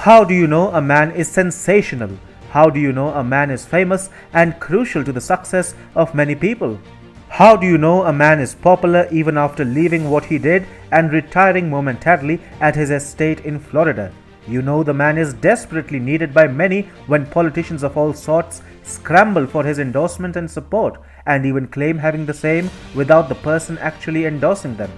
How do you know a man is sensational? How do you know a man is famous and crucial to the success of many people? How do you know a man is popular even after leaving what he did and retiring momentarily at his estate in Florida? You know the man is desperately needed by many when politicians of all sorts scramble for his endorsement and support, and even claim having the same without the person actually endorsing them.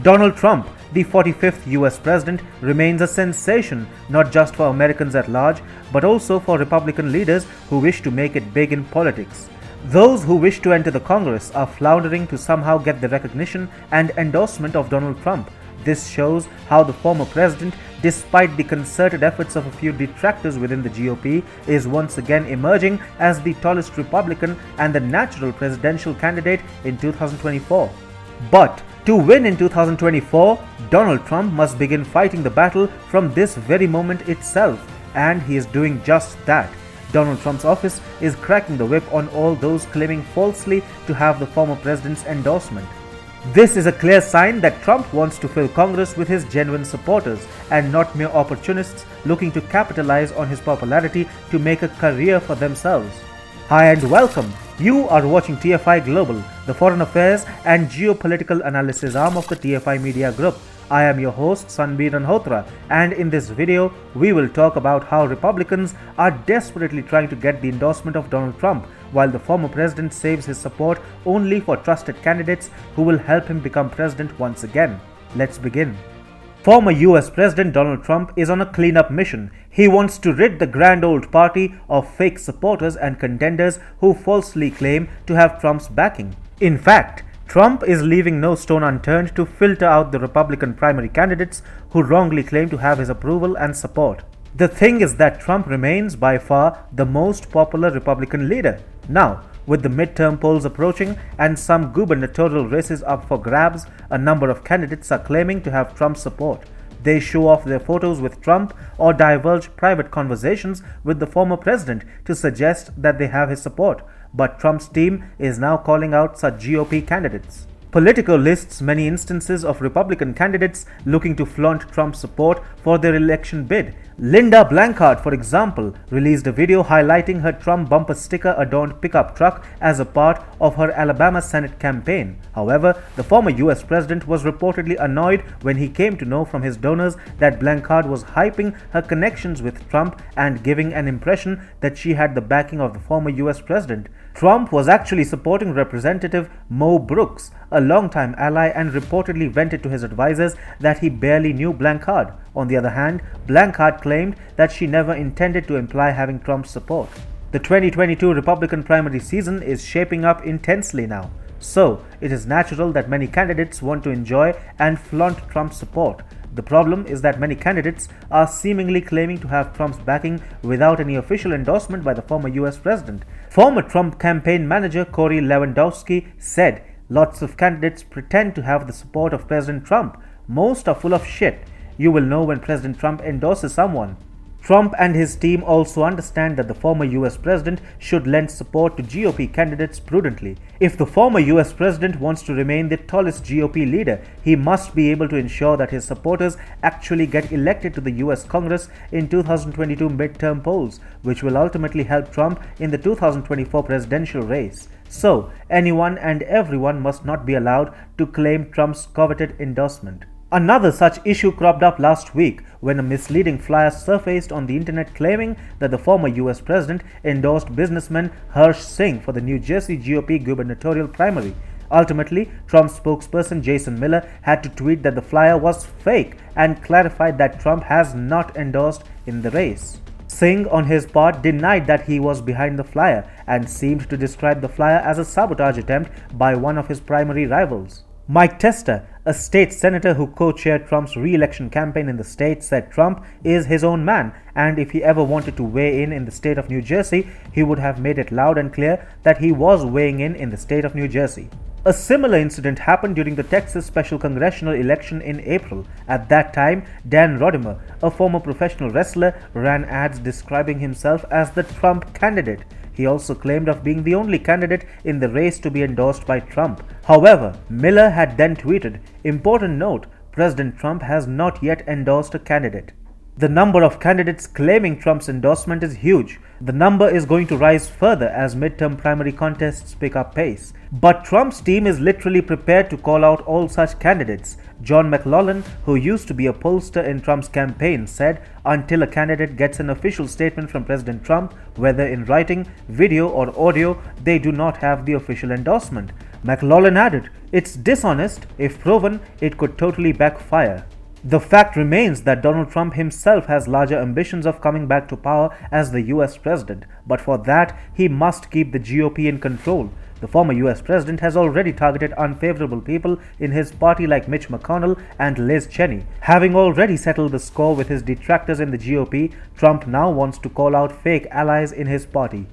Donald Trump, the 45th US president, remains a sensation not just for Americans at large, but also for Republican leaders who wish to make it big in politics. Those who wish to enter the Congress are floundering to somehow get the recognition and endorsement of Donald Trump. This shows how the former president, despite the concerted efforts of a few detractors within the GOP, is once again emerging as the tallest Republican and the natural presidential candidate in 2024. But to win in 2024, Donald Trump must begin fighting the battle from this very moment itself, and he is doing just that. Donald Trump's office is cracking the whip on all those claiming falsely to have the former president's endorsement. This is a clear sign that Trump wants to fill Congress with his genuine supporters and not mere opportunists looking to capitalize on his popularity to make a career for themselves. Hi and welcome. You are watching TFI Global, the foreign affairs and geopolitical analysis arm of the TFI Media Group. I am your host Sanbir Ranhotra, and in this video we will talk about how Republicans are desperately trying to get the endorsement of Donald Trump, while the former president saves his support only for trusted candidates who will help him become president once again. Let's begin. Former US President Donald Trump is on a cleanup mission. He wants to rid the grand old party of fake supporters and contenders who falsely claim to have Trump's backing. In fact, Trump is leaving no stone unturned to filter out the Republican primary candidates who wrongly claim to have his approval and support. The thing is that Trump remains by far the most popular Republican leader. Now, with the midterm polls approaching and some gubernatorial races up for grabs, a number of candidates are claiming to have Trump's support. They show off their photos with Trump or divulge private conversations with the former president to suggest that they have his support. But Trump's team is now calling out such GOP candidates. Politico lists many instances of Republican candidates looking to flaunt Trump's support for their election bid. Linda Blanchard, for example, released a video highlighting her Trump bumper sticker adorned pickup truck as a part of her Alabama Senate campaign. However, the former US president was reportedly annoyed when he came to know from his donors that Blanchard was hyping her connections with Trump and giving an impression that she had the backing of the former US president. Trump was actually supporting Representative Mo Brooks, a longtime ally, and reportedly vented to his advisors that he barely knew Blanchard. On the other hand, Blanchard claimed that she never intended to imply having Trump's support. The 2022 Republican primary season is shaping up intensely now, so it is natural that many candidates want to enjoy and flaunt Trump's support. The problem is that many candidates are seemingly claiming to have Trump's backing without any official endorsement by the former US president. Former Trump campaign manager Corey Lewandowski said, "Lots of candidates pretend to have the support of President Trump. Most are full of shit. You will know when President Trump endorses someone." Trump and his team also understand that the former US president should lend support to GOP candidates prudently. If the former US president wants to remain the tallest GOP leader, he must be able to ensure that his supporters actually get elected to the US Congress in 2022 midterm polls, which will ultimately help Trump in the 2024 presidential race. So, anyone and everyone must not be allowed to claim Trump's coveted endorsement. Another such issue cropped up last week when a misleading flyer surfaced on the internet claiming that the former US president endorsed businessman Harsh Singh for the New Jersey GOP gubernatorial primary. Ultimately, Trump spokesperson Jason Miller had to tweet that the flyer was fake and clarified that Trump has not endorsed in the race. Singh, on his part, denied that he was behind the flyer and seemed to describe the flyer as a sabotage attempt by one of his primary rivals. Mike Tester, a state senator who co-chaired Trump's re-election campaign in the state, said Trump is his own man, and if he ever wanted to weigh in the state of New Jersey, he would have made it loud and clear that he was weighing in the state of New Jersey. A similar incident happened during the Texas special congressional election in April. At that time, Dan Rodimer, a former professional wrestler, ran ads describing himself as the Trump candidate. He also claimed of being the only candidate in the race to be endorsed by Trump. However, Miller had then tweeted, "Important note, President Trump has not yet endorsed a candidate." The number of candidates claiming Trump's endorsement is huge. The number is going to rise further as midterm primary contests pick up pace. But Trump's team is literally prepared to call out all such candidates. John McLaughlin, who used to be a pollster in Trump's campaign, said until a candidate gets an official statement from President Trump, whether in writing, video, or audio, they do not have the official endorsement. McLaughlin added, "It's dishonest. If proven, it could totally backfire." The fact remains that Donald Trump himself has larger ambitions of coming back to power as the US president, but for that, he must keep the GOP in control. The former US president has already targeted unfavorable people in his party like Mitch McConnell and Liz Cheney. Having already settled the score with his detractors in the GOP, Trump now wants to call out fake allies in his party.